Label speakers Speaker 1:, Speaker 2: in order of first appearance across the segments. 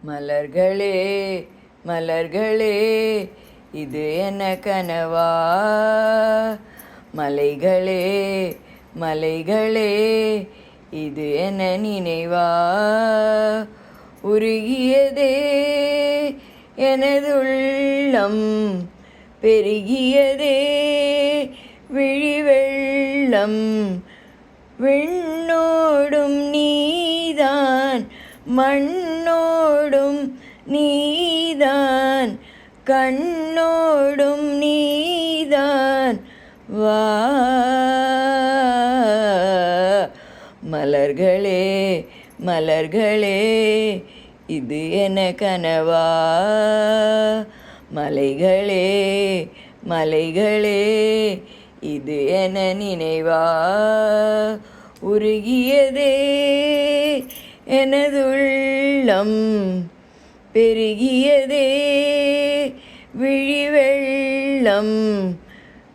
Speaker 1: மலர்களே மலர்களே இது என்ன கனவா? மலைகளே மலைகளே இது என்ன நினைவா? உருகியதே எனதுள்ளம், பெருகியதே விழிவெள்ளம். விண்ணோடும் நீதான், மண்ணோடும் நீதான், கண்ணோடும் நீதான். வா மலர்களே மலர்களே இது என்ன கனவா? மலைகளே மலைகளே இது என்ன நினைவா? உருகியதே எனதுள்ளம், பெருகியதே விழிவெள்ளம்.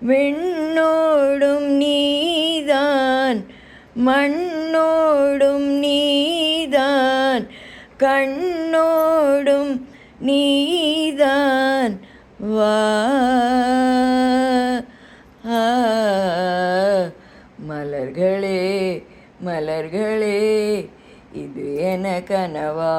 Speaker 1: விண்ணோடும் நீதான், மண்ணோடும் நீதான், கண்ணோடும் நீதான். வா மலர்களே மலர்களே இது என்ன கனவா?